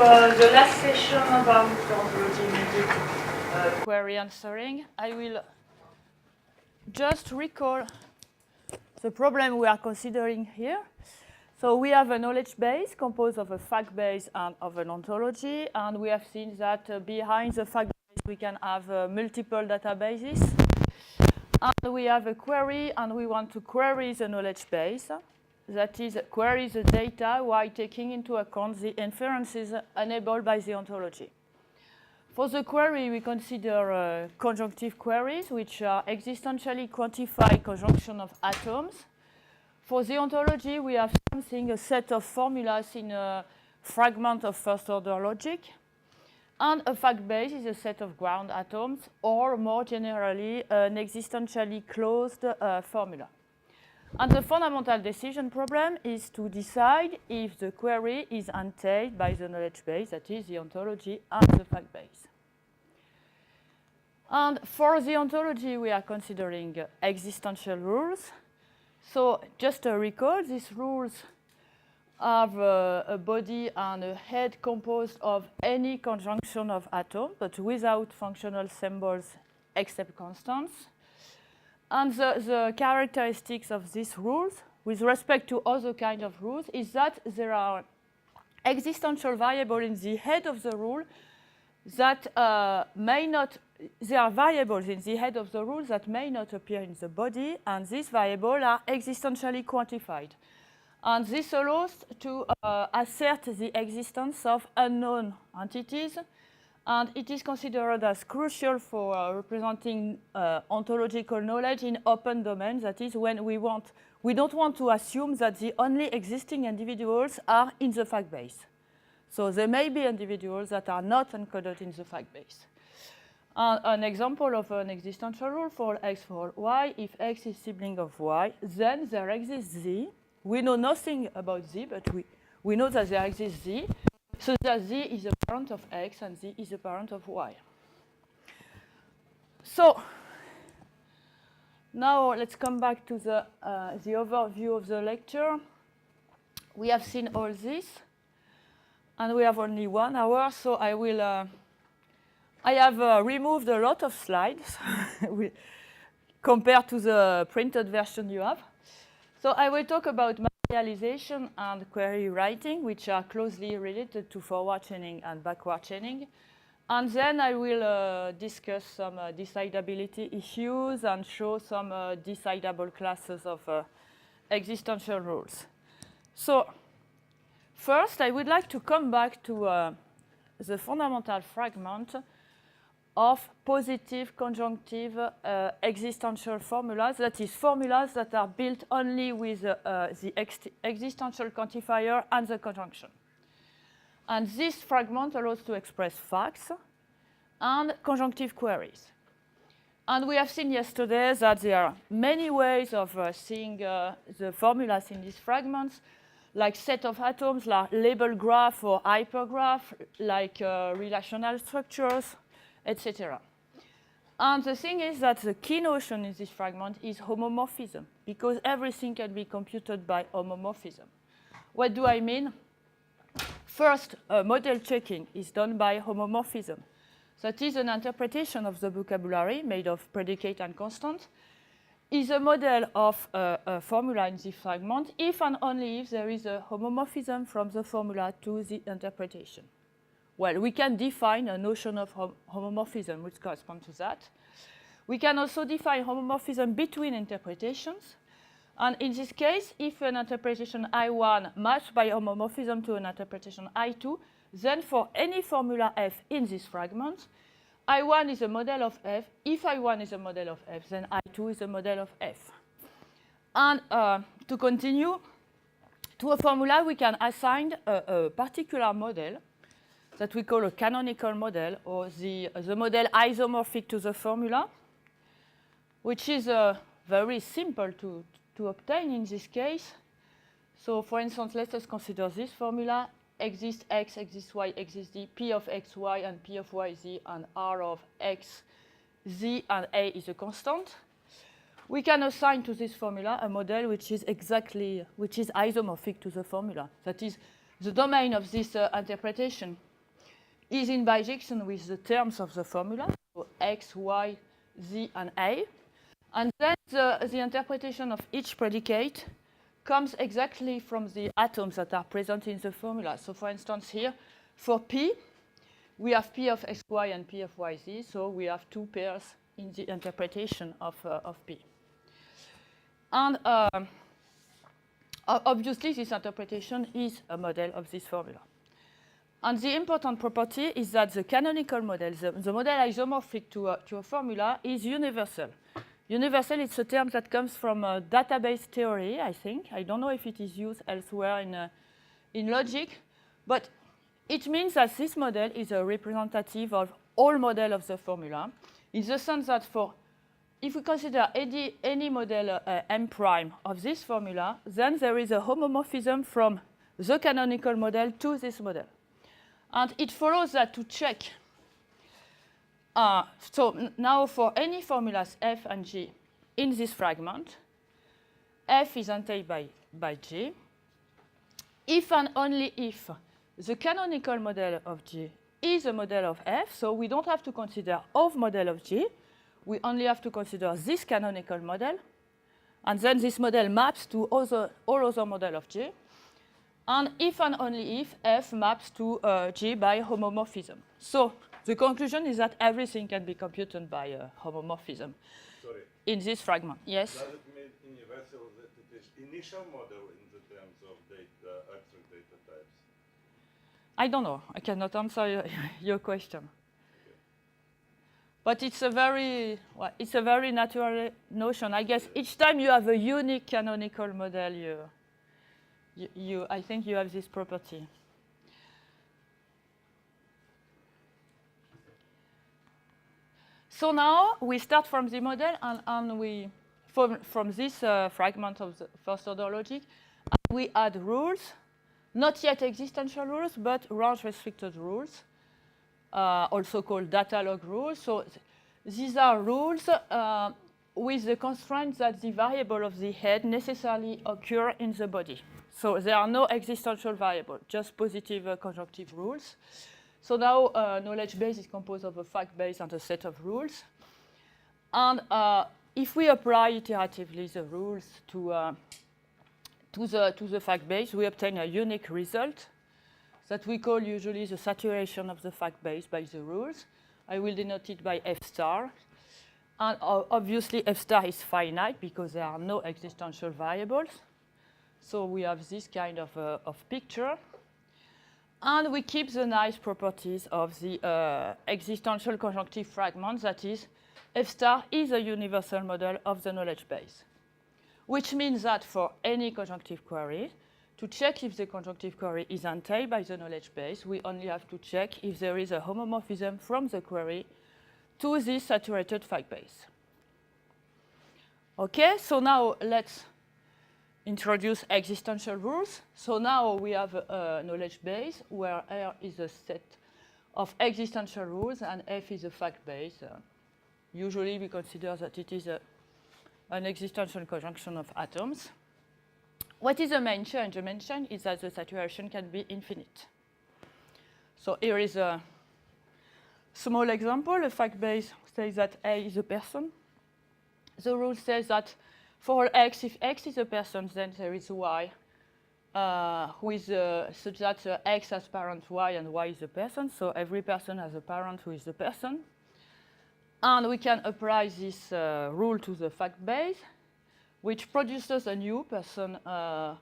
the last session about ontology query answering, I will just recall the problem we are considering here. So we have a knowledge base composed of a fact base and of an ontology, and we have seen that behind the fact base we can have multiple databases. And we have a query, and we want to query the knowledge base. That is, query the data while taking into account the inferences enabled by the ontology. For the query, we consider conjunctive queries, which are existentially quantified conjunction of atoms. For the ontology, we have something, a set of formulas in a fragment of first-order logic. And a fact base is a set of ground atoms, or more generally, an existentially closed formula. And the fundamental decision problem is to decide if the query is entailed by the knowledge base, that is the ontology and the fact base. And for the ontology, we are considering existential rules. So just to recall, these rules have a body and a head composed of any conjunction of atoms, but without functional symbols except constants. And the characteristics of these rules, with respect to other kinds of rules, is that there are existential variables in the head of the rule that may not, there are variables in the head of the rule that may not appear in the body, and these variables are existentially quantified. And this allows to assert the existence of unknown entities, and it is considered as crucial for representing ontological knowledge in open domains. That is, when we don't want to assume that the only existing individuals are in the fact base. So there may be individuals that are not encoded in the fact base. An example of an existential rule for x for y, if x is sibling of y, then there exists z. We know nothing about z, but we know that there exists z. So that z is a parent of x and z is a parent of y. So now let's come back to the overview of the lecture. We have seen all this, and we have only 1 hour, so I have removed a lot of slides compared to the printed version you have. So I will talk about materialization and query writing, which are closely related to forward chaining and backward chaining. And then I will discuss some decidability issues and show some decidable classes of existential rules. So first, I would like to come back to the fundamental fragment of positive conjunctive existential formulas, that is, formulas that are built only with the existential quantifier and the conjunction. And this fragment allows to express facts and conjunctive queries. And we have seen yesterday that there are many ways of seeing the formulas in these fragments, like set of atoms, like label graph or hypergraph, like relational structures, etc. And the thing is that the key notion in this fragment is homomorphism, because everything can be computed by homomorphism. What do I mean? First, model checking is done by homomorphism. That is, an interpretation of the vocabulary made of predicate and constant is a model of a formula in this fragment if and only if there is a homomorphism from the formula to the interpretation. Well, we can define a notion of homomorphism which corresponds to that. We can also define homomorphism between interpretations. And in this case, if an interpretation I1 matched by homomorphism to an interpretation I2, then for any formula f in this fragment, I1 is a model of f. If I1 is a model of f, then I2 is a model of f. And to continue, to a formula, we can assign a particular model that we call a canonical model, or the model isomorphic to the formula, which is very simple to obtain in this case. So for instance, let us consider this formula. Exists x, exists y, exists z, p of x, y, and p of y, z, and r of x, z, and a is a constant. We can assign to this formula a model which is isomorphic to the formula. That is, the domain of this interpretation is in bijection with the terms of the formula, so x, y, z, and a. And then the interpretation of each predicate comes exactly from the atoms that are present in the formula. So for instance here, for P, we have P of xy and P of yz, so we have two pairs in the interpretation of P. And obviously, this interpretation is a model of this formula. And the important property is that the canonical model, the model isomorphic to a formula, is universal. Universal is a term that comes from database theory, I think. I don't know if it is used elsewhere in logic, but it means that this model is a representative of all models of the formula, in the sense that if we consider any model M prime of this formula, then there is a homomorphism from the canonical model to this model. And it follows that to check. So now for any formulas f and g in this fragment, f is entailed by g. If and only if the canonical model of g is a model of f, so we don't have to consider of model of g. We only have to consider this canonical model. And then this model maps to all other models of g. And if and only if f maps to g by homomorphism. So the conclusion is that everything can be computed by homomorphism. Sorry. In this fragment. Yes? Does it mean universal that it is initial model in the terms of abstract data types? I don't know. I cannot answer your question. But it's a very natural notion. I guess each time you have a unique canonical model, I think you have this property. So now we start from the model, and we from this fragment of the first order logic, we add rules, not yet existential rules, but range restricted rules. Also called data log rules. So these are rules with the constraint that the variable of the head necessarily occur in the body. So there are no existential variables, just positive conjunctive rules. So now knowledge base is composed of a fact base and a set of rules. And if we apply iteratively the rules to the fact base, we obtain a unique result that we call usually the saturation of the fact base by the rules. I will denote it by F star. And obviously, F star is finite because there are no existential variables. So we have this kind of picture. And we keep the nice properties of the existential conjunctive fragment, that is, F star is a universal model of the knowledge base, which means that for any conjunctive query, to check if the conjunctive query is entailed by the knowledge base, we only have to check if there is a homomorphism from the query to this saturated fact base. Okay, so now let's introduce existential rules. So now we have a knowledge base where R is a set of existential rules and F is a fact base. Usually we consider that it is an existential conjunction of atoms. What is the main change? The main change is that the saturation can be infinite. So here is a small example. A fact base says that A is a person. The rule says that for X, if X is a person, then there is Y, who is such that X has parent Y and Y is a person. So every person has a parent who is a person. And we can apply this rule to the fact base, which produces a new person, a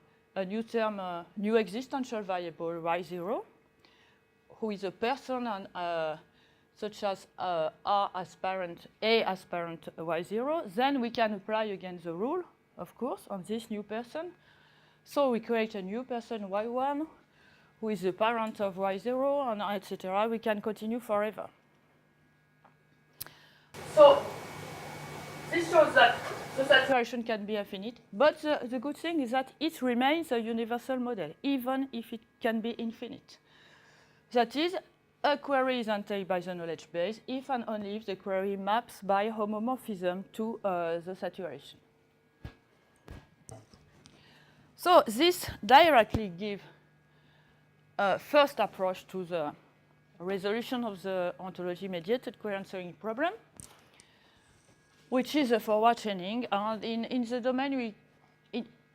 new term, new existential variable y0, who is a person and such as R as parent, A as parent y0. Then we can apply again the rule, of course, on this new person. So we create a new person y1, who is the parent of y0, and etc. We can continue forever. So this shows that the saturation can be infinite, but the good thing is that it remains a universal model, even if it can be infinite. That is, a query is entailed by the knowledge base if and only if the query maps by homomorphism to the saturation. So this directly gives a first approach to the resolution of the ontology-mediated query answering problem, which is a forward chaining. And in the domain,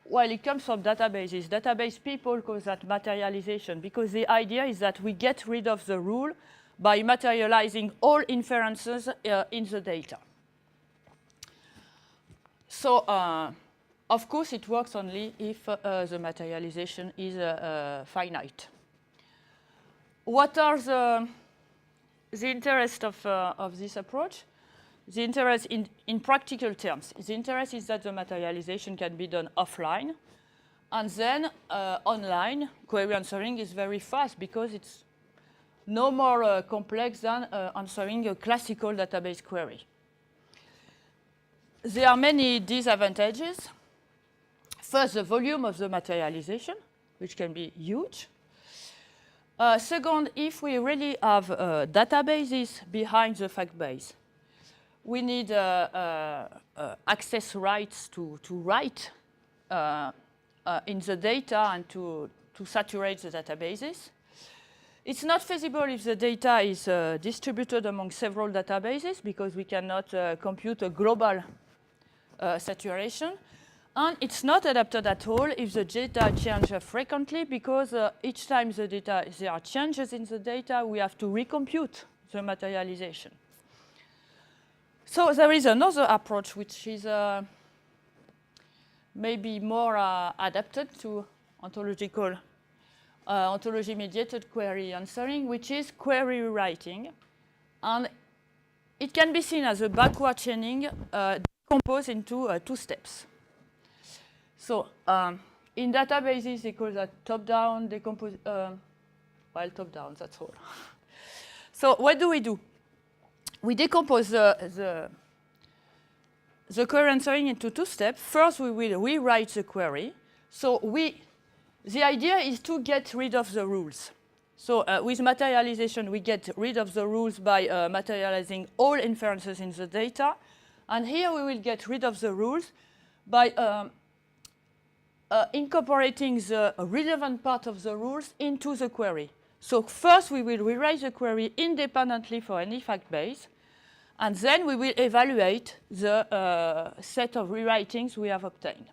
well, it comes from databases. Database people call that materialization, because the idea is that we get rid of the rule by materializing all inferences in the data. So, of course, it works only if the materialization is finite. What are the interest of this approach? The interest in practical terms. The interest is that the materialization can be done offline. And then online, query answering is very fast because it's no more complex than answering a classical database query. There are many disadvantages. First, the volume of the materialization, which can be huge. Second, if we really have databases behind the fact base, we need access rights to write in the data and to saturate the databases. It's not feasible if the data is distributed among several databases because we cannot compute a global saturation. And it's not adapted at all if the data changes frequently because each time there are changes in the data, we have to recompute the materialization. So there is another approach which is maybe more adapted to ontology-mediated query answering, which is query rewriting. And it can be seen as a backward chaining decomposed into 2 steps. So in databases, they call that top-down decompose. Well, top-down, that's all. So what do? We decompose the query answering into 2 steps. First, we will rewrite the query. So the idea is to get rid of the rules. So with materialization, we get rid of the rules by materializing all inferences in the data. And here we will get rid of the rules by incorporating the relevant part of the rules into the query. So first, we will rewrite the query independently for any fact base. And then we will evaluate the set of rewritings we have obtained.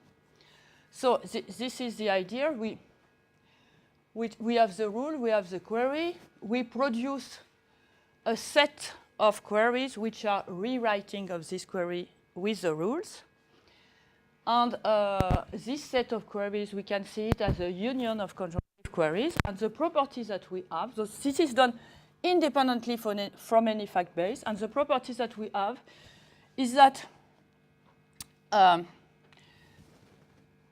So this is the idea. We have the rule, we have the query. We produce a set of queries which are rewriting of this query with the rules. And this set of queries, we can see it as a union of conjunctive queries. And the properties that we have, so this is done independently from any fact base. And the properties that we have is that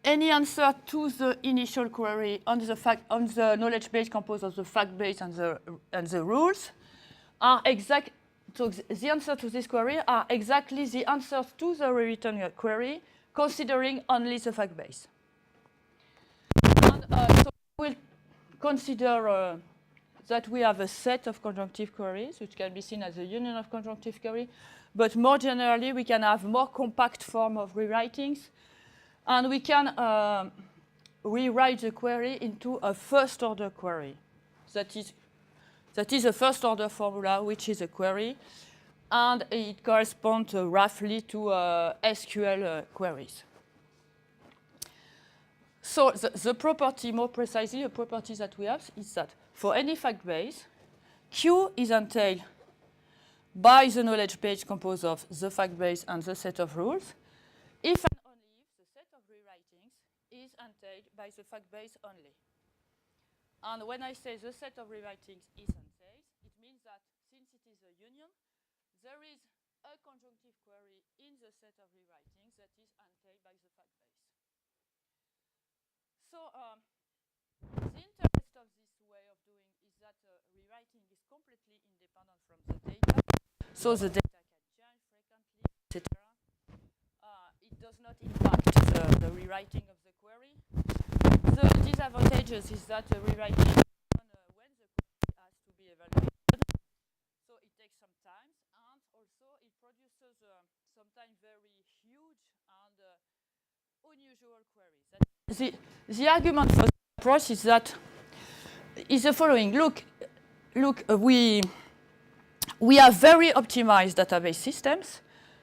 any answer to the initial query on the knowledge base composed of the fact base and the rules are exact. So the answer to this query are exactly the answers to the rewritten query, considering only the fact base. And so we'll consider that we have a set of conjunctive queries, which can be seen as a union of conjunctive query. But more generally, we can have more compact form of rewritings. And we can rewrite the query into a first-order query. That is a first-order formula, which is a query. And it corresponds roughly to SQL queries. So the property, more precisely, the property that we have is that for any fact base, Q is entailed by the knowledge base composed of the fact base and the set of rules, if and only if the set of rewritings is entailed by the fact base only. And when I say the set of rewritings is entailed, it means that since it is a union, there is a conjunctive query in the set of rewritings that is entailed by the fact base. So the interest of this way of doing is that rewriting is completely independent from the data. So the data can change frequently, etc. It does not impact the rewriting of the query. The disadvantages is that rewriting is done when the query has to be evaluated. So it takes some time, and also it produces sometimes very huge and unusual queries. The argument for the approach is the following. Look, look, we have very optimized database systems.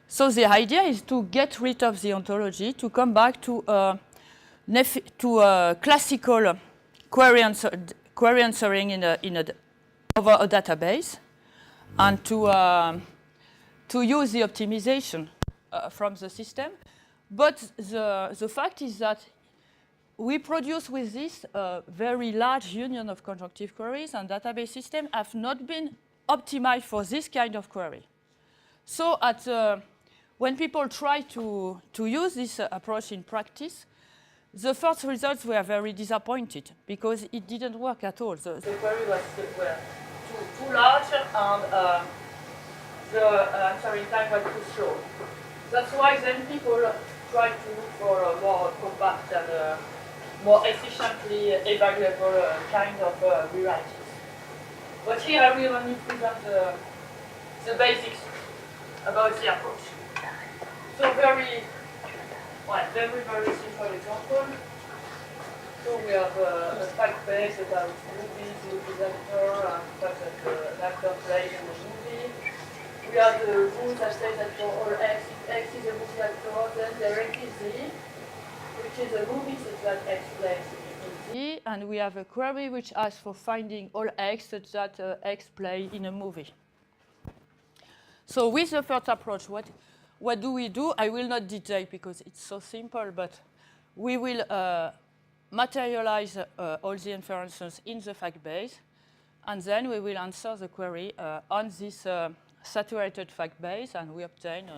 So the idea is to get rid of the ontology, to come back to classical query answering over a database, and to use the optimization from the system. But the fact is that we produce with this a very large union of conjunctive queries, and database systems have not been optimized for this kind of query. So when people try to use this approach in practice, the first results were very disappointed because it didn't work at all. The query were too large, and the answering time was too slow. That's why then people try to look for a more compact and more efficiently evaluable kind of rewriting. But here I will only present the basics about the approach. So very simple example. So we have a fact base about movies, movies actor, and the fact that an actor plays in the movie. We have the rule that says that for all X, if X is a movie actor, then directly Z, which is a movie such that X plays in Z, and we have a query which asks for finding all X such that X plays in a movie. So with the first approach, what do we do? I will not detail because it's so simple, but we will materialize all the inferences in the fact base, and then we will answer the query on this saturated fact base, and we obtain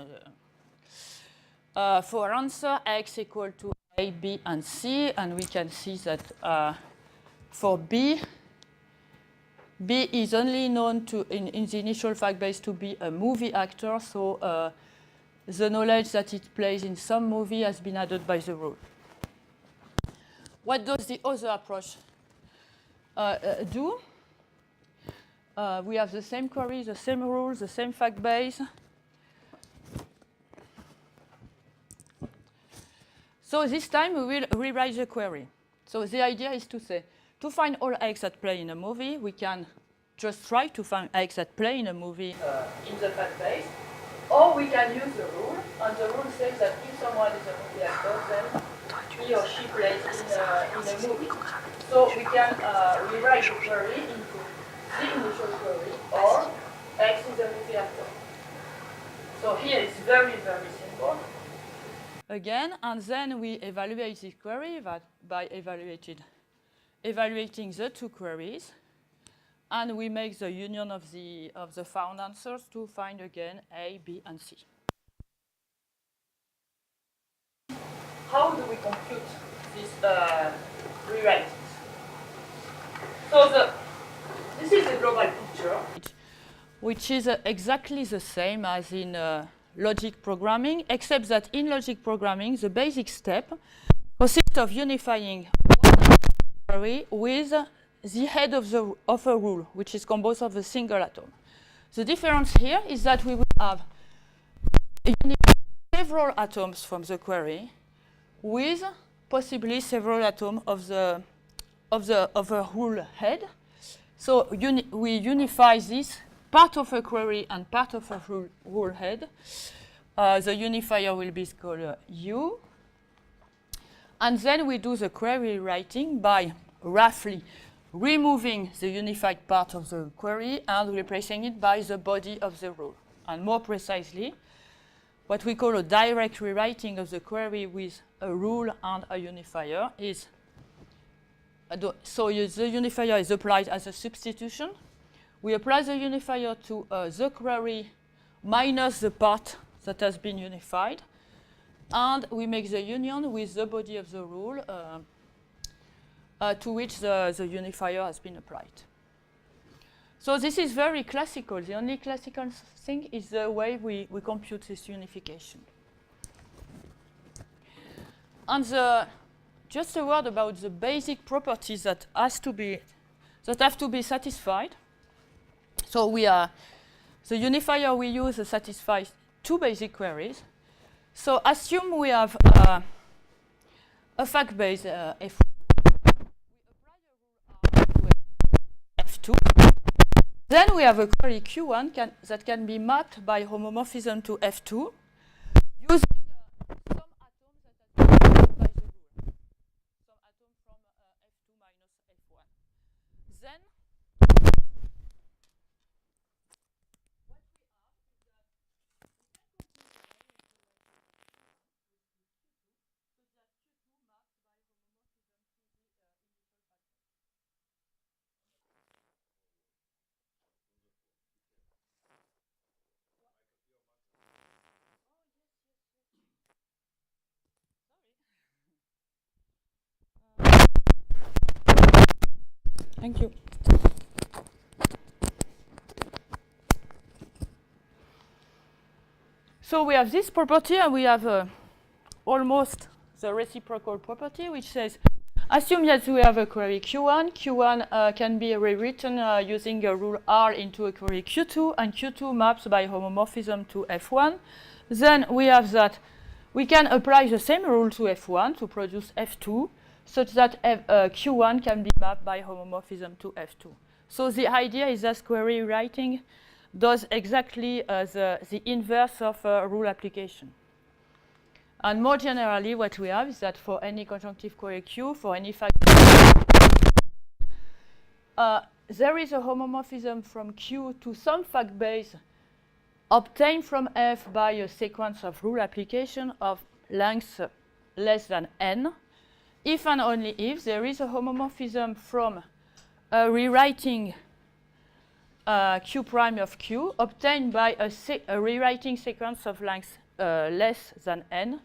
for answer X equal to A, B, and C, and we can see that for B is only known in the initial fact base to be a movie actor, so the knowledge that it plays in some movie has been added by the rule. What does the other approach do? We have the same query, the same rules, the same fact base. So this time we will rewrite the query. So the idea is to say, to find all X that play in a movie, we can just try to find X that play in a movie in the fact base. Or we can use the rule, and the rule says that if someone is a movie actor, then he or she plays in a movie. So we can rewrite the query into the initial query, or X is a movie actor. So here it's very, very simple. Again, and then we evaluate this query by evaluating the two queries, and we make the union of the found answers to find again A, B, and C. How do we compute these rewritings? So this is the global picture, which is exactly the same as in logic programming, except that in logic programming, the basic step consists of unifying one query with the head of a rule, which is composed of a single atom. The difference here is that we will have several atoms from the query with possibly several atoms of a rule head. So we unify this part of a query and part of a rule head. The unifier will be called U. And then we do the query writing by roughly removing the unified part of the query and replacing it by the body of the rule. And more precisely, what we call a direct rewriting of the query with a rule and a unifier is, so the unifier is applied as a substitution. We apply the unifier to the query minus the part that has been unified, and we make the union with the body of the rule to which the unifier has been applied. So this is very classical. The only classical thing is the way we compute this unification. And just a word about the basic properties that have to be satisfied. So the unifier we use satisfies two basic queries. So assume we have a fact base F1. We apply a rule R to F2. Then we have a query Q1 that can be mapped by homomorphism to F2 using some atom that has been mapped by the rule. Some atom from F2 minus F1. Then thank you. So we have this property, and we have almost the reciprocal property, which says, assume that we have a query Q1. Q1 can be rewritten using a rule R into a query Q2, and Q2 maps by homomorphism to F1. Then we have that we can apply the same rule to F1 to produce F2, such that Q1 can be mapped by homomorphism to F2. So the idea is that query writing does exactly the inverse of rule application. And more generally, what we have is that for any conjunctive query Q, for any fact, there is a homomorphism from Q to some fact base obtained from F by a sequence of rule application of length less than n, if and only if there is a homomorphism from a rewriting Q prime of Q obtained by a rewriting sequence of length less than n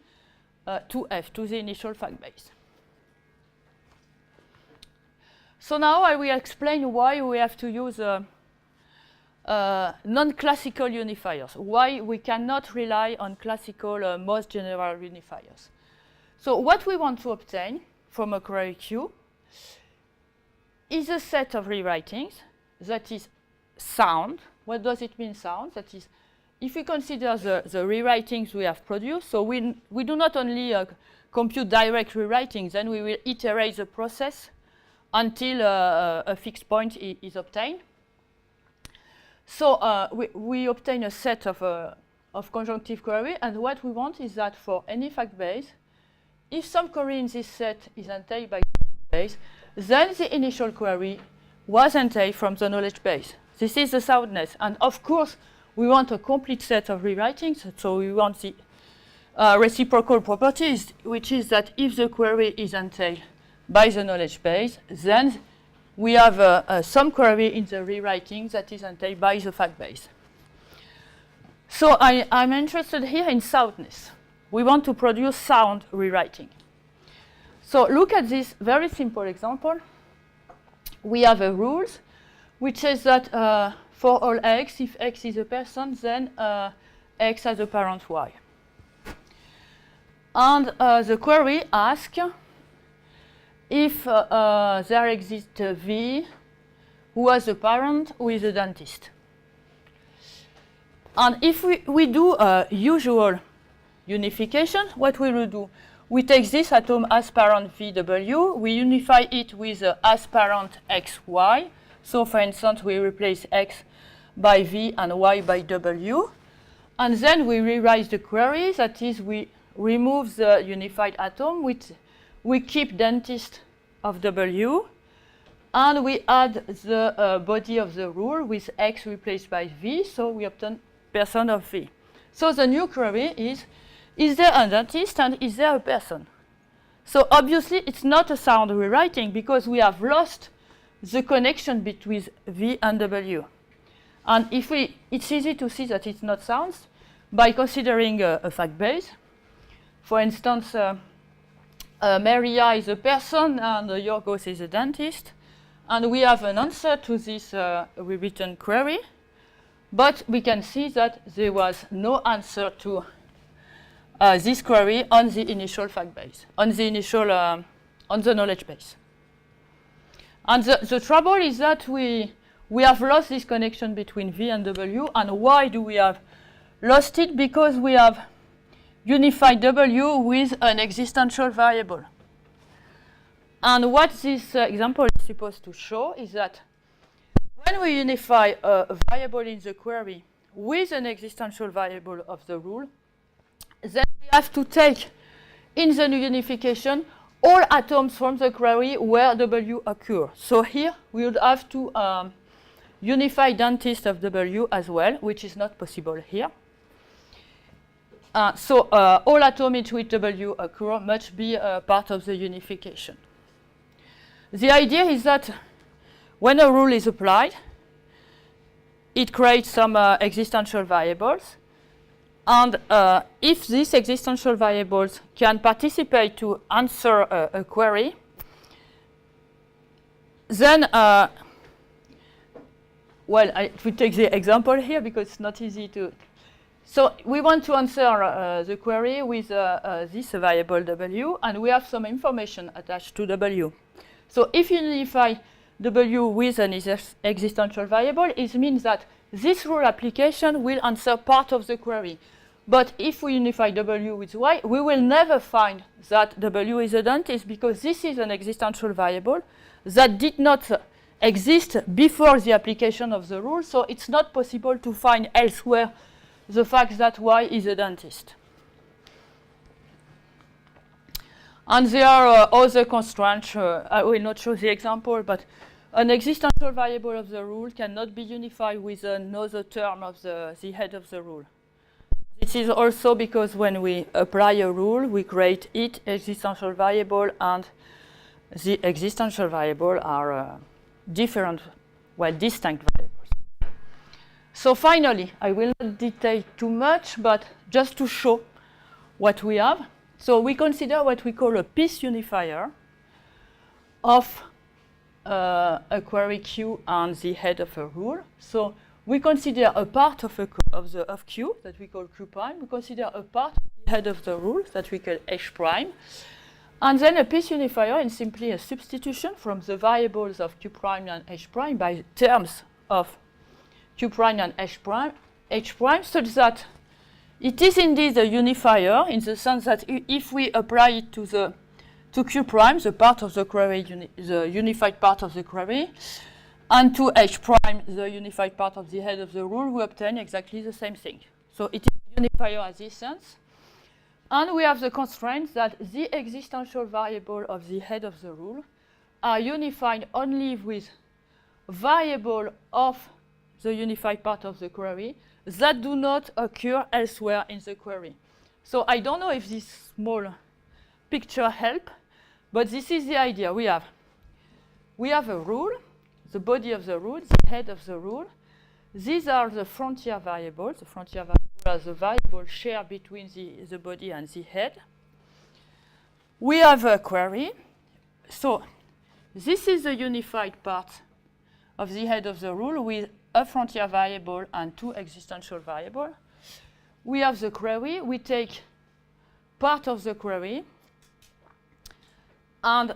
to F, to the initial fact base. So now I will explain why we have to use non-classical unifiers, why we cannot rely on classical most general unifiers. So what we want to obtain from a query Q is a set of rewritings that is sound. What does it mean, sound? That is, if we consider the rewritings we have produced, so we do not only compute direct rewritings, then we will iterate the process until a fixed point is obtained. So we obtain a set of conjunctive query, and what we want is that for any fact base, if some query in this set is entailed by the base, then the initial query was entailed from the knowledge base. This is the soundness. And of course, we want a complete set of rewritings, so we want the reciprocal properties, which is that if the query is entailed by the knowledge base, then we have some query in the rewriting that is entailed by the fact base. So I'm interested here in soundness. We want to produce sound rewriting. So look at this very simple example. We have a rule which says that for all x, if x is a person, then x has a parent y. And the query asks if there exists a V who has a parent who is a dentist. And if we do a usual unification, what we will do? We take this atom as parent VW, we unify it with as parent XY. So for instance, we replace X by V and Y by W. And then we rewrite the query, that is, we remove the unified atom, we keep dentist of W, and we add the body of the rule with X replaced by V, so we obtain person of V. So the new query is there a dentist and is there a person? So obviously it's not a sound rewriting because we have lost the connection between V and W. And it's easy to see that it's not sound by considering a fact base. For instance, Maria is a person and Yorgos is a dentist. And we have an answer to this rewritten query. But we can see that there was no answer to this query on the initial fact base, on the knowledge base. And the trouble is that we have lost this connection between V and W. And why do we have lost it? Because we have unified W with an existential variable. And what this example is supposed to show is that when we unify a variable in the query with an existential variable of the rule, then we have to take in the unification all atoms from the query where W occur. So here we would have to unify dentist of W as well, which is not possible here. So all atoms in which W occur must be part of the unification. The idea is that when a rule is applied, it creates some existential variables. And if these existential variables can participate to answer a query, then, we take the example here because it's not easy to. So we want to answer the query with this variable W, and we have some information attached to W. So if you unify W with an existential variable, it means that this rule application will answer part of the query. But if we unify W with Y, we will never find that W is a dentist because this is an existential variable that did not exist before the application of the rule, so it's not possible to find elsewhere the fact that Y is a dentist. And there are other constraints. I will not show the example, but an existential variable of the rule cannot be unified with another term of the head of the rule. This is also because when we apply a rule, we create each existential variable, and the existential variable are distinct variables. So finally, I will not detail too much, but just to show what we have. So we consider what we call a piece unifier of a query Q and the head of a rule. So we consider a part of Q that we call Q prime. We consider a part of the head of the rule that we call H prime. And then a piece unifier is simply a substitution from the variables of Q prime and H prime by terms of Q prime and H prime, such that it is indeed a unifier in the sense that if we apply it to Q prime, the part of the query, the unified part of the query, and to H prime, the unified part of the head of the rule, we obtain exactly the same thing. So it is a unifier in this sense. And we have the constraint that the existential variable of the head of the rule are unified only with variable of the unified part of the query that do not occur elsewhere in the query. So I don't know if this small picture helps, but this is the idea. We have a rule, the body of the rule, the head of the rule. These are the frontier variables. The frontier variables are the variables shared between the body and the head. We have a query. So this is the unified part of the head of the rule with a frontier variable and two existential variables. We have the query. We take part of the query, and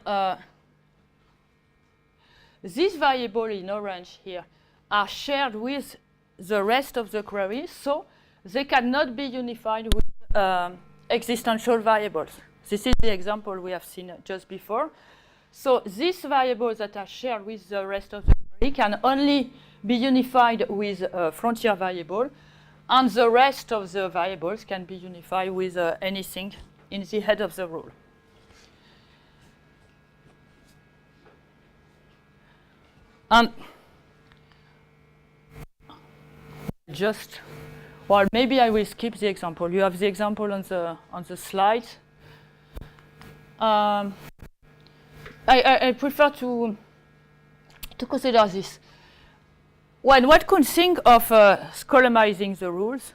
these variables in orange here are shared with the rest of the query, so they cannot be unified with existential variables. This is the example we have seen just before. So these variables that are shared with the rest of the query can only be unified with a frontier variable, and the rest of the variables can be unified with anything in the head of the rule. And maybe I will skip the example. You have the example on the slide. I prefer to consider this. One could think of scholemizing the rules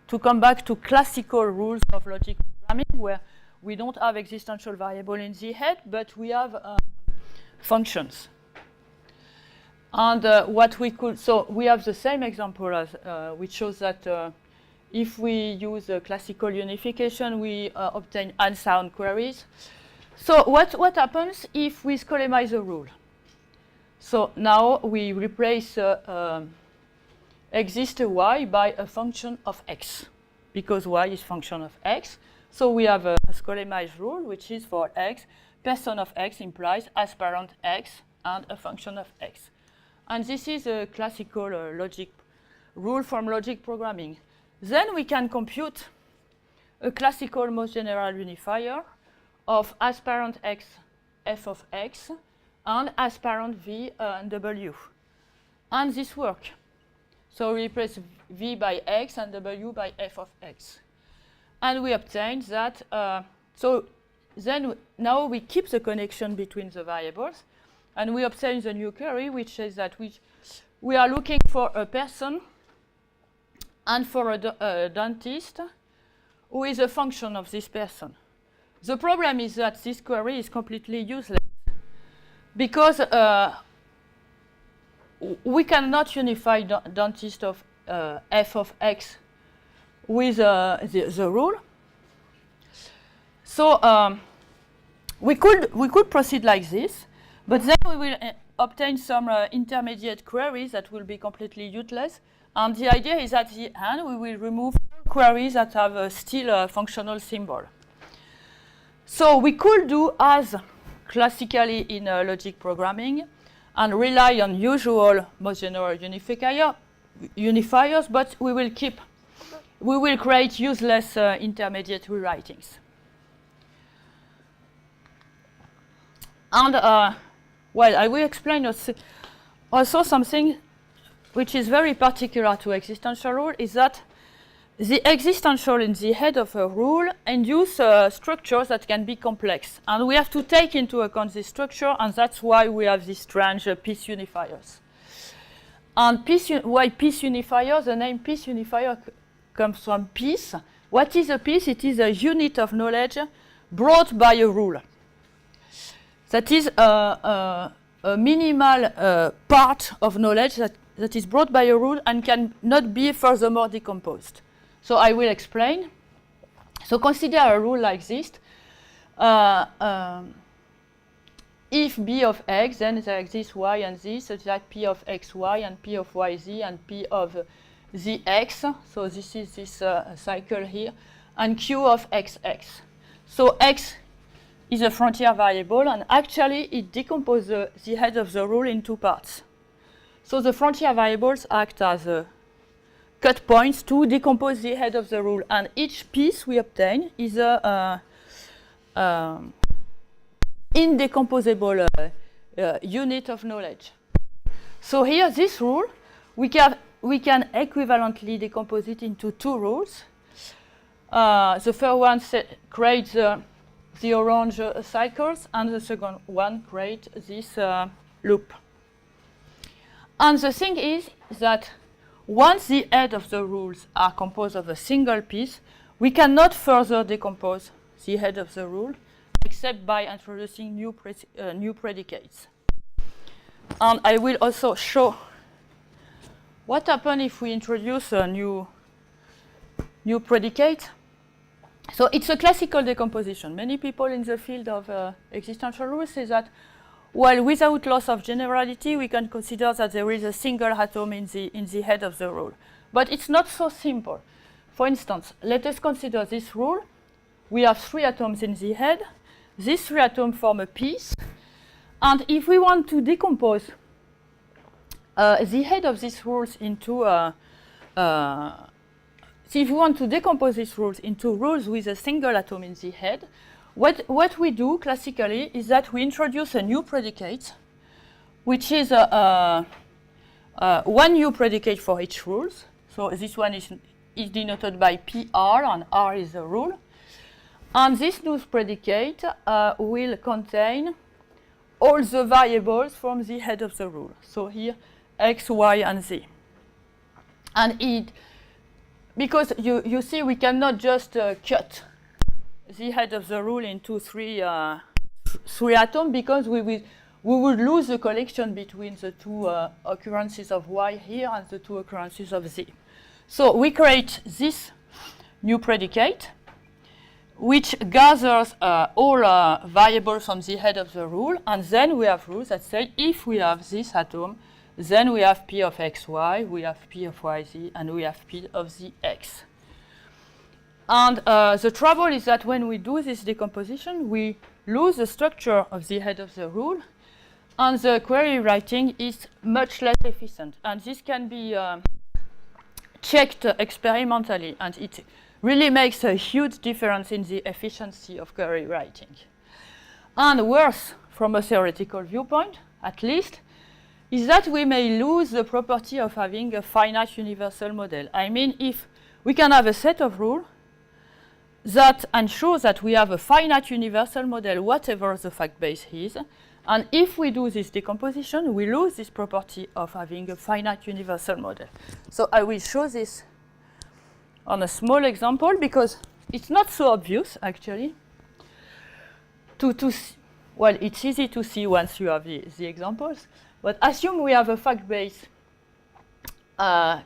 to come back to classical rules of logic programming, where we don't have existential variable in the head, but we have functions. And so we have the same example as which shows that if we use a classical unification, we obtain unsound queries. So what happens if we scolemize a rule? So now we replace exist y by a function of x, because y is function of x. So we have a scholemized rule, which is for x, person of x implies as parent x and a function of x. And this is a classical logic rule from logic programming. Then we can compute a classical most general unifier of as parent x f of x and as parent v and w. And this works. So we replace v by x and w by f of x. And we obtain that, now we keep the connection between the variables, and we obtain the new query, which says that we are looking for a person and for a dentist who is a function of this person. The problem is that this query is completely useless because we cannot unify dentist of f of x with the rule. So we could proceed like this, but then we will obtain some intermediate queries that will be completely useless. And the idea is at the end we will remove queries that have still a functional symbol. So we could do as classically in logic programming and rely on usual most general unifiers, but we will create useless intermediate rewritings. And well, I will explain also something which is very particular to existential rule, is that the existential in the head of a rule induce structures that can be complex. And we have to take into account this structure, and that's why we have these strange piece unifiers. And why piece unifier? The name piece unifier comes from piece. What is a piece? It is a unit of knowledge brought by a rule. That is a minimal part of knowledge that is brought by a rule and cannot be furthermore decomposed. So I will explain. So consider a rule like this. If b of x, then there exists y and z, such that p of xy and p of yz and p of zx. So this is this cycle here, and q of xx. So x is a frontier variable, and actually it decomposes the head of the rule in two parts. So the frontier variables act as cut points to decompose the head of the rule, and each piece we obtain is a indecomposable unit of knowledge. So here, this rule, we can equivalently decompose it into two rules. The first one creates the orange cycles, and the second one creates this loop. And the thing is that once the head of the rules are composed of a single piece, we cannot further decompose the head of the rule except by introducing new predicates. And I will also show what happens if we introduce a new predicate. So it's a classical decomposition. Many people in the field of existential rules say that, well, without loss of generality, we can consider that there is a single atom in the head of the rule. But it's not so simple. For instance, let us consider this rule. We have 3 atoms in the head. These 3 atoms form a piece. And if we want to decompose the head of these rules into if we want to decompose these rules into rules with a single atom in the head, what we do classically is that we introduce a new predicate, which is one new predicate for each rule. So this one is denoted by PR, and R is the rule. And this new predicate will contain all the variables from the head of the rule. So here, x, y, and z. And because you see, we cannot just cut the head of the rule into three atoms, because we would lose the connection between the two occurrences of y here and the two occurrences of z. So we create this new predicate, which gathers all variables from the head of the rule, and then we have rules that say if we have this atom, then we have p of xy, we have p of yz, and we have p of zx. And the trouble is that when we do this decomposition, we lose the structure of the head of the rule, and the query writing is much less efficient. And this can be checked experimentally, and it really makes a huge difference in the efficiency of query writing. And worse, from a theoretical viewpoint, at least, is that we may lose the property of having a finite universal model. I mean, if we can have a set of rules that ensure that we have a finite universal model, whatever the fact base is, and if we do this decomposition, we lose this property of having a finite universal model. So I will show this on a small example because it's not so obvious, actually. Well, it's easy to see once you have the examples. But assume we have a fact base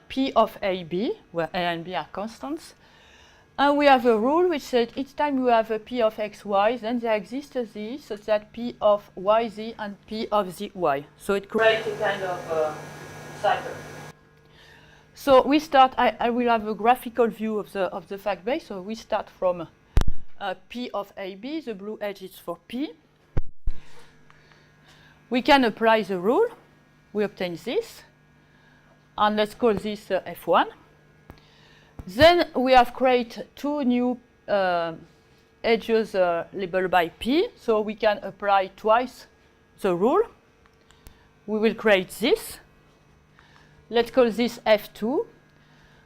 P of AB, where A and B are constants. And we have a rule which says each time we have a P of xy, then there exists a z such that P of yz and P of zy. So it creates a kind of cycle. So we start, I will have a graphical view of the fact base. So we start from P of AB, the blue edge is for P. We can apply the rule. We obtain this. And let's call this F1. Then we have created two new edges labeled by P. So we can apply twice the rule. We will create this. Let's call this F2.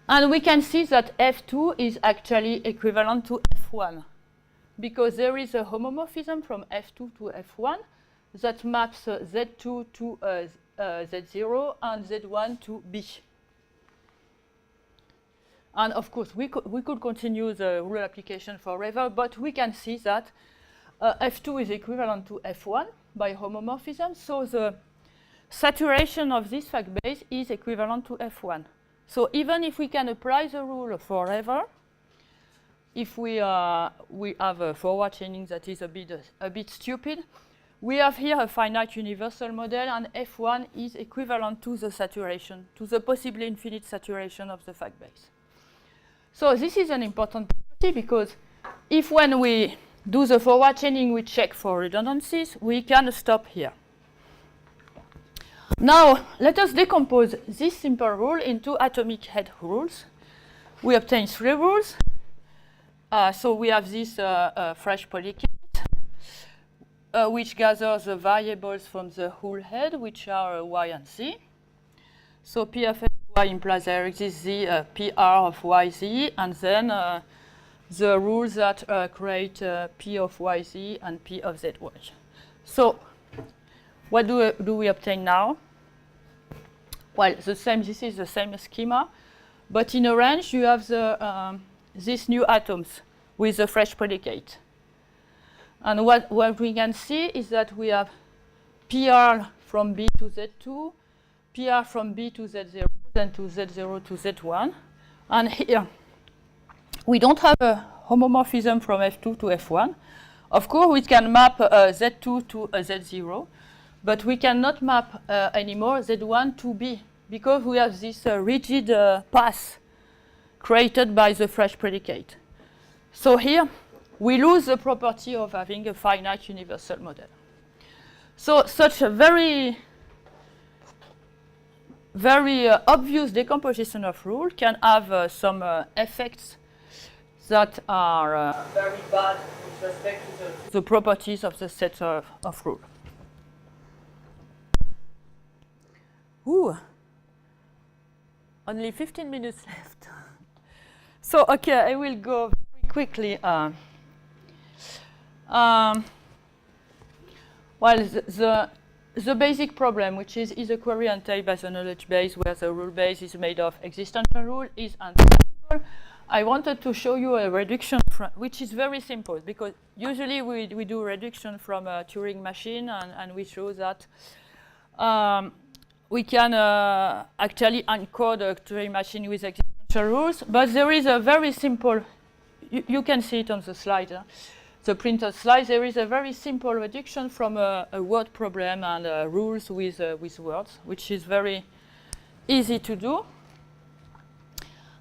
And we can see that F2 is actually equivalent to F1 because there is a homomorphism from F2 to F1 that maps Z2 to Z0 and Z1 to B. And of course, we could continue the rule application forever, but we can see that F2 is equivalent to F1 by homomorphism. So the saturation of this fact base is equivalent to F1. So even if we can apply the rule forever, if we have a forward chaining that is a bit stupid, we have here a finite universal model, and F1 is equivalent to the saturation, to the possibly infinite saturation of the fact base. So this is an important property because if when we do the forward chaining, we check for redundancies, we can stop here. Now, let us decompose this simple rule into atomic head rules. We obtain three rules. So we have this fresh polycate, which gathers the variables from the whole head, which are y and z. So P of y implies there exists z, PR of yz, and then the rules that create P of yz and P of zy. So what do we obtain now? Well, this is the same schema, but in orange you have these new atoms with the fresh predicate. And what we can see is that we have PR from B to Z2, PR from B to Z0, then to Z0 to Z1. And here, we don't have a homomorphism from F2 to F1. Of course, we can map Z2 to Z0, but we cannot map anymore Z1 to B because we have this rigid path created by the fresh predicate. So here, we lose the property of having a finite universal model. So such a very obvious decomposition of rule can have some effects that are very bad with respect to the properties of the set of rule. Ooh, only 15 minutes left. So, okay, I will go very quickly. Well, the basic problem, which is a query entailed by the knowledge base where the rule base is made of existential rule, is unstable. I wanted to show you a reduction, which is very simple, because usually we do reduction from a Turing machine, and we show that we can actually encode a Turing machine with existential rules, but there is a very simple, you can see it on the slide, the printed slide, there is a very simple reduction from a word problem and rules with words, which is very easy to do.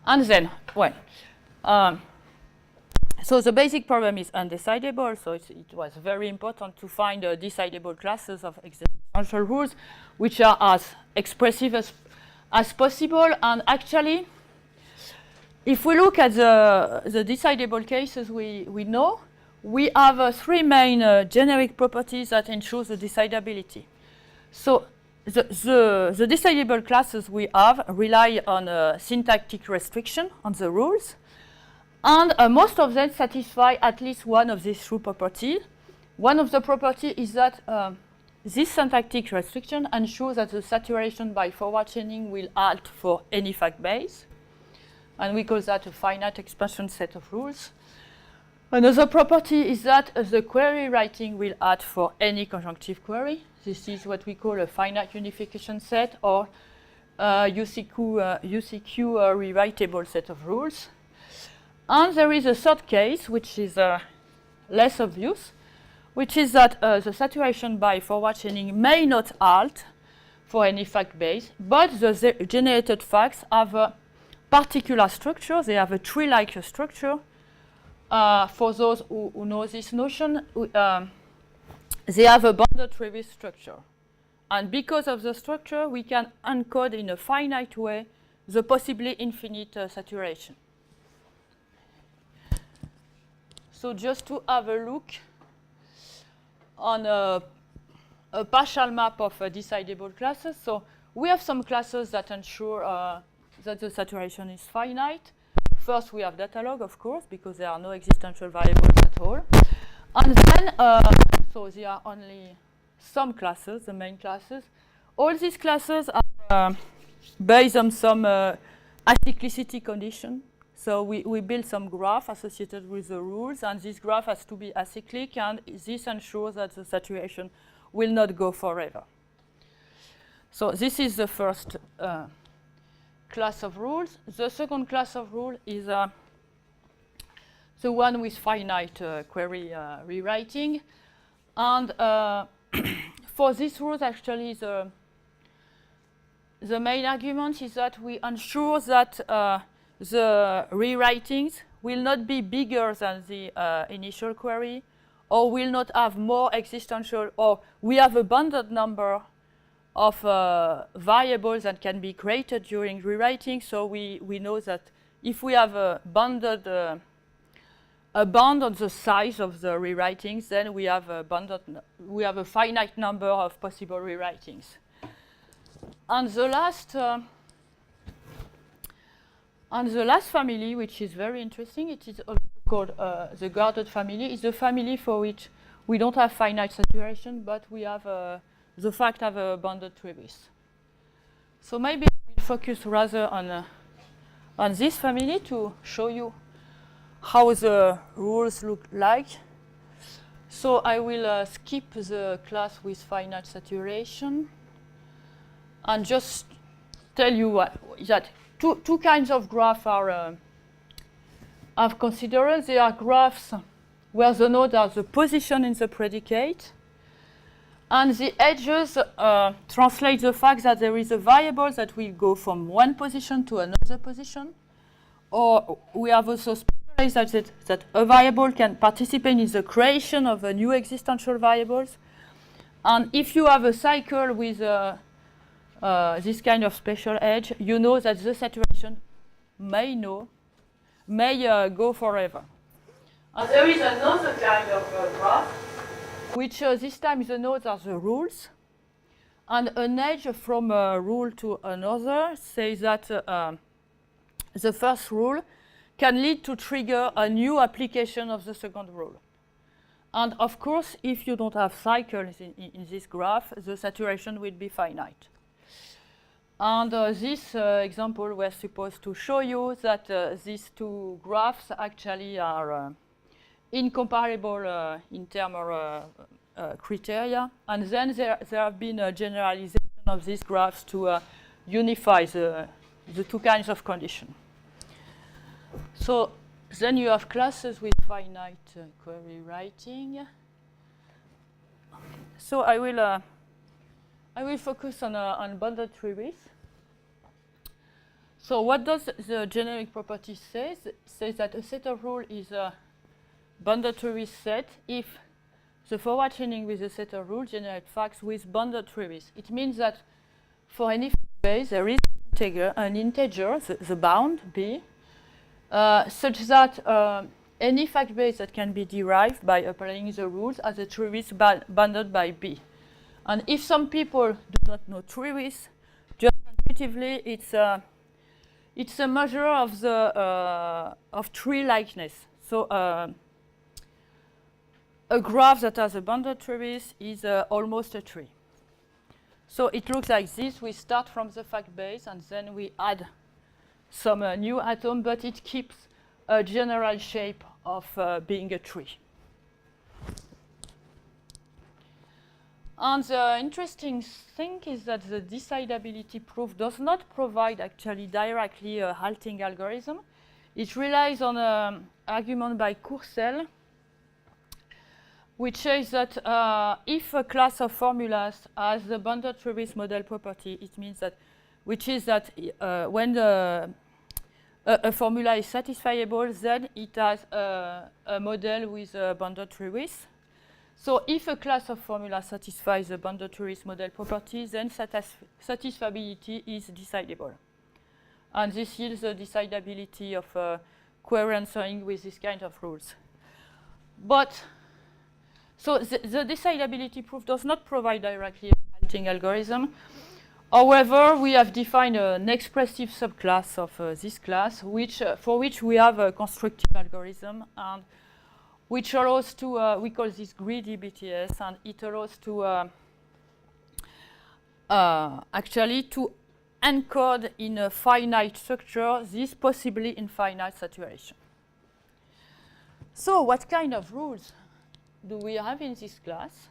And then, well, so the basic problem is undecidable, so it was very important to find decidable classes of existential existential rules, which are as expressive as possible. And actually, if we look at the decidable cases we know, we have three main generic properties that ensure the decidability. So the decidable classes we have rely on syntactic restriction on the rules, and most of them satisfy at least one of these three properties. One of the properties is that this syntactic restriction ensures that the saturation by forward chaining will halt for any fact base, and we call that a finite expansion set of rules. Another property is that the query writing will halt for any conjunctive query. This is what we call a finite unification set, or UCQ rewritable set of rules. And there is a third case, which is less obvious, which is that the saturation by forward chaining may not halt for any fact base, but the generated facts have a particular structure. They have a tree-like structure. For those who know this notion, they have a bounded tree structure. And because of the structure, we can encode in a finite way the possibly infinite saturation. So just to have a look on a partial map of decidable classes. So we have some classes that ensure that the saturation is finite. First, we have data log, of course, because there are no existential variables at all. And then, so there are only some classes, the main classes. All these classes are based on some acyclicity condition. So we build some graph associated with the rules, and this graph has to be acyclic, and this ensures that the saturation will not go forever. So this is the first class of rules. The second class of rule is the one with finite query rewriting. And for these rules, actually, the main argument is that we ensure that the rewritings will not be bigger than the initial query, or will not have more existential, or we have a bounded number of variables that can be created during rewriting. So we know that if we have a bound on the size of the rewritings, then we have a finite number of possible rewritings. And the last family, which is very interesting, it is also called the guarded family. It's a family for which we don't have finite saturation, but we have the fact have a bounded trees. So maybe we'll focus rather on this family to show you how the rules look like. So I will skip the class with finite saturation and just tell you that two kinds of graphs are considered. They are graphs where the nodes are the position in the predicate, and the edges translate the fact that there is a variable that will go from one position to another position. Or we have also specialized that a variable can participate in the creation of new existential variables. And if you have a cycle with this kind of special edge, you know that the saturation may go forever. And there is another kind of graph, which this time the nodes are the rules. And an edge from a rule to another says that the first rule can lead to trigger a new application of the second rule. And of course, if you don't have cycles in this graph, the saturation will be finite. And this example was supposed to show you that these two graphs actually are incomparable in terms of criteria. And then there have been a generalization of these graphs to unify the two kinds of conditions. So then you have classes with finite query writing. So I will focus on bounded trees. So what does the generic property say? It says that a set of rules is a bounded tree set if the forward chaining with the setter rule generates facts with bounded trees. It means that for any fact base, there is an integer, the bound b, such that any fact base that can be derived by applying the rules as a tree bounded by b. And if some people do not know trees, just intuitively, it's a measure of the of tree likeness. So a graph that has a bounded trees is almost a tree. So it looks like this. We start from the fact base and then we add some new atom, but it keeps a general shape of being a tree. And the interesting thing is that the decidability proof does not provide actually directly a halting algorithm. It relies on an argument by Courcelle, which says that if a class of formulas has the bounded trees model property, it means that, which is that when a formula is satisfiable, then it has a model with bounded trees. So if a class of formula satisfies the bounded trees model property, then satisfiability is decidable. And this yields the decidability of query answering with this kind of rules. But so the decidability proof does not provide directly a halting algorithm. However, we have defined an expressive subclass of this class, for which we have a constructive algorithm, and which allows to, we call this greedy BTS, and it allows to actually to encode in a finite structure this possibly infinite saturation. So what kind of rules do we have in this class?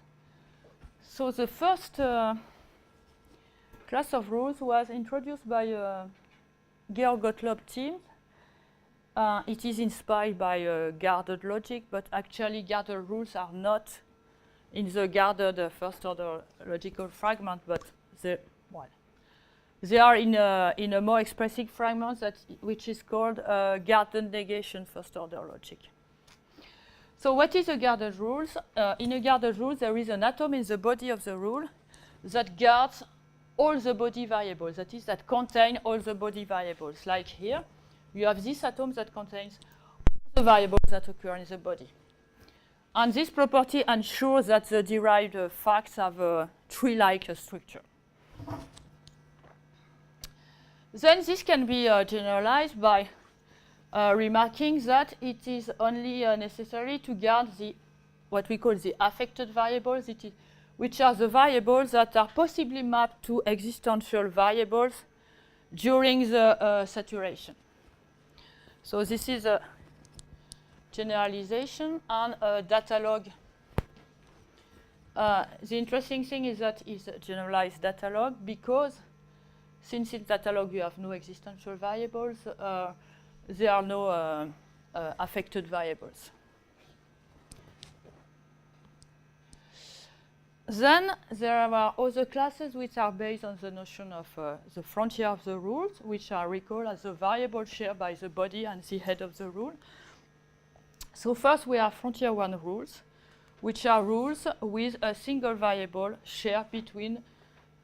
So the first class of rules was introduced by Georg Gottlob team. It is inspired by guarded logic, but actually guarded rules are not in the guarded first order logical fragment, but they are in a more expressive fragment which is called guarded negation first order logic. So what is a guarded rule? In a guarded rule, there is an atom in the body of the rule that guards all the body variables, that is, that contain all the body variables. Like here, you have this atom that contains all the variables that occur in the body. And this property ensures that the derived facts have a tree-like structure. Then this can be generalized by remarking that it is only necessary to guard what we call the affected variables, which are the variables that are possibly mapped to existential variables during the saturation. So this is a generalization and a data log. The interesting thing is that it's a generalized data log because since in data log you have no existential variables, there are no affected variables. Then there are other classes which are based on the notion of the frontier of the rules, which are recalled as the variable shared by the body and the head of the rule. So first we have frontier 1 rules, which are rules with a single variable shared between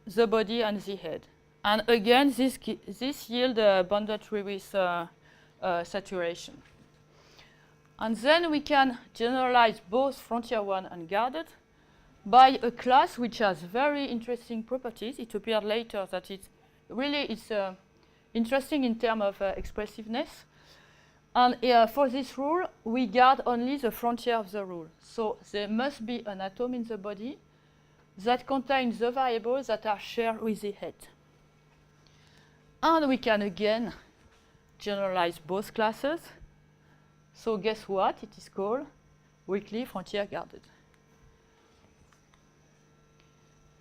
the body and the head. And again, this yields a bounded tree with saturation. And then we can generalize both frontier 1 and guarded by a class which has very interesting properties. It appeared later that it's interesting in terms of expressiveness. And for this rule, we guard only the frontier of the rule. So there must be an atom in the body that contains the variables that are shared with the head. And we can again generalize both classes. So guess what? It is called weakly frontier guarded.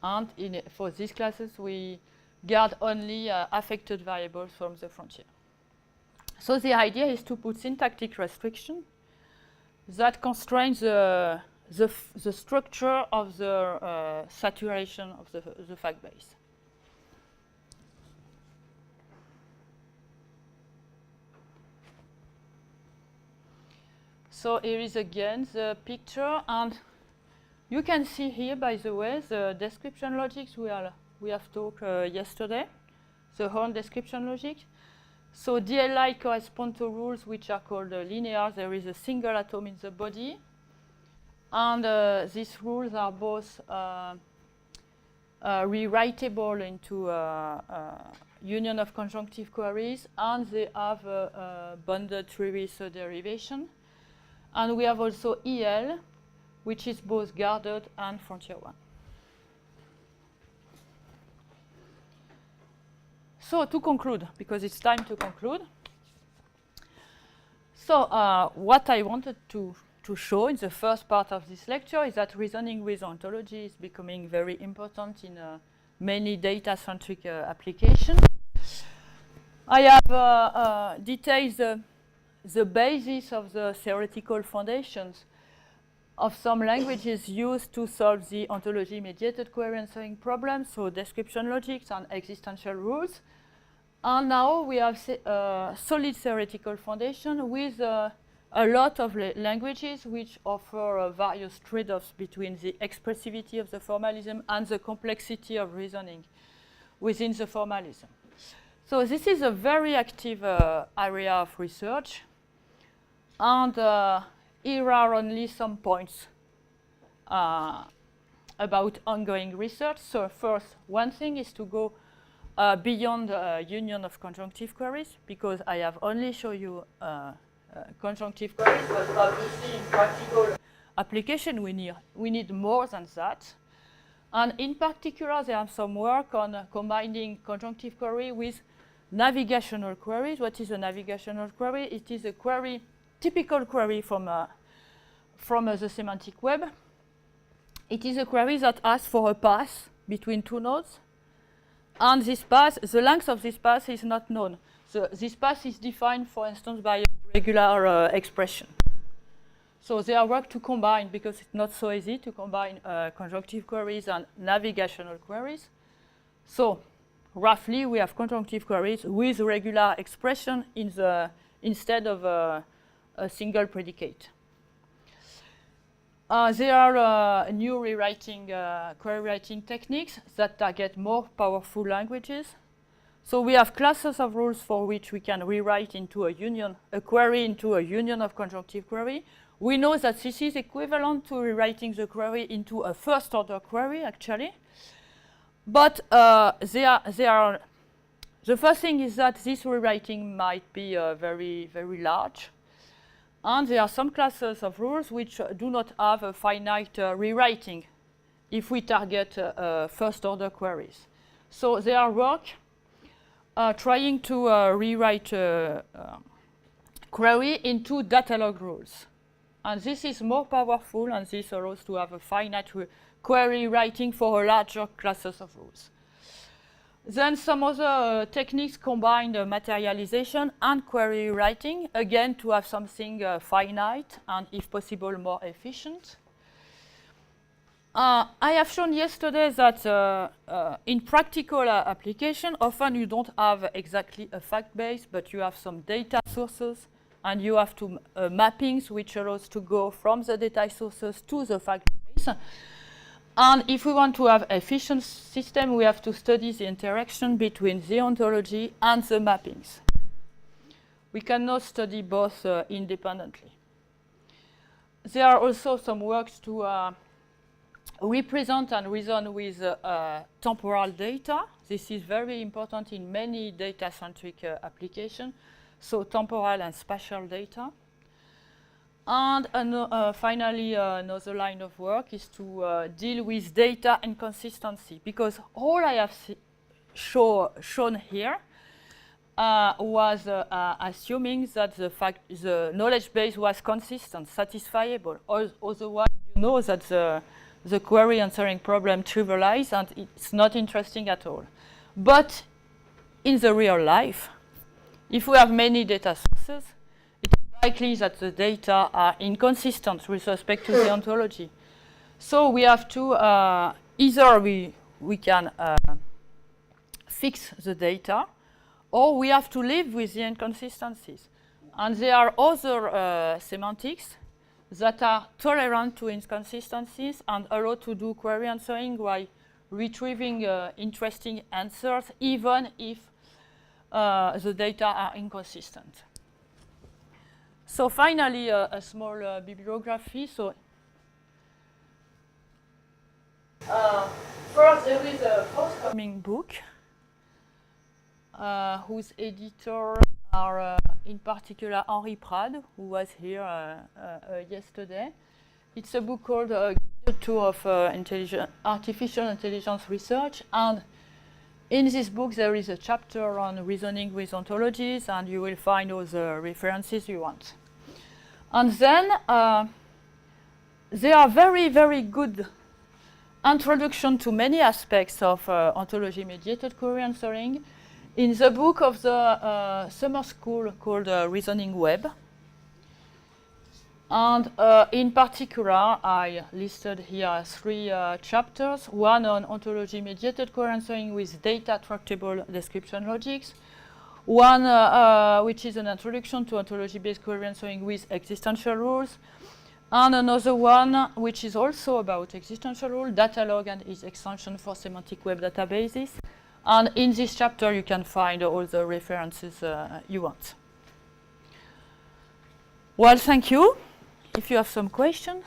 And for these classes, we guard only affected variables from the frontier. So the idea is to put syntactic restriction that constrains the structure of the saturation of the fact base. So here is again the picture, and You can see here, by the way, the description logics we have talked yesterday, the Horn description logic. So DLI correspond to rules which are called linear. There is a single atom in the body. And these rules are both rewritable into union of conjunctive queries, and they have a bounded Trevis derivation. And we have also EL, which is both guarded and frontier one. So to conclude, because it's time to conclude. So what I wanted to show in the first part of this lecture is that reasoning with ontology is becoming very important in many data-centric applications. I have detailed the basis of the theoretical foundations of some languages used to solve the ontology-mediated query answering problems, so description logics and existential rules. And now we have solid theoretical foundation with a lot of languages which offer various trade-offs between the expressivity of the formalism and the complexity of reasoning within the formalism. So this is a very active area of research. And here are only some points about ongoing research. So first, one thing is to go beyond union of conjunctive queries, because I have only shown you conjunctive queries, but obviously in practical application we need more than that. And in particular, there are some work on combining conjunctive query with navigational queries. What is a navigational query? It is a query, typical query from the semantic web. It is a query that asks for a path between two nodes. And this path, the length of this path is not known. So this path is defined, for instance, by a regular expression. So they are work to combine, because it's not so easy to combine conjunctive queries and navigational queries. So roughly, we have conjunctive queries with regular expression instead of a single predicate. There are new rewriting, query writing techniques that target more powerful languages. So we have classes of rules for which we can rewrite into a query into a union of conjunctive query. We know that this is equivalent to rewriting the query into a first-order query, actually. But the first thing is that this rewriting might be very, very large. And there are some classes of rules which do not have a finite rewriting if we target first-order queries. So there are work trying to rewrite query into data log rules. And this is more powerful, and this allows to have a finite query writing for larger classes of rules. Then some other techniques combine materialization and query writing, again to have something finite and, if possible, more efficient. I have shown yesterday that in practical application, often you don't have exactly a fact base, but you have some data sources, and you have to mappings which allows to go from the data sources to the fact base. And if we want to have efficient system, we have to study the interaction between the ontology and the mappings. We cannot study both independently. There are also some works to represent and reason with temporal data. This is very important in many data-centric applications, so temporal and spatial data. And finally, another line of work is to deal with data inconsistency, because all I have shown here was assuming that the knowledge base was consistent, satisfiable. Otherwise, you know that the query answering problem trivializes and it's not interesting at all. But in the real life, if we have many data sources, likely that the data are inconsistent with respect to the ontology. So we have to either we can fix the data, or we have to live with the inconsistencies. And there are other semantics that are tolerant to inconsistencies and allow to do query answering while retrieving interesting answers, even if the data are inconsistent. So finally, a small bibliography. So first, there is a forthcoming book whose editors are in particular Henri Prade, who was here yesterday. It's a book called Guided Tour of Artificial Intelligence Research, and in this book there is a chapter on reasoning with ontologies, and you will find all the references you want. And then there are very, very good introduction to many aspects of ontology-mediated query answering in the book of the summer school called Reasoning Web. And in particular, I listed here 3 chapters, one on ontology-mediated query answering with data-tractable description logics, one which is an introduction to ontology-based query answering with existential rules, and another one which is also about existential rule, Datalog and its extension for semantic web databases. And in this chapter, you can find all the references you want. Well, thank you. If you have some questions.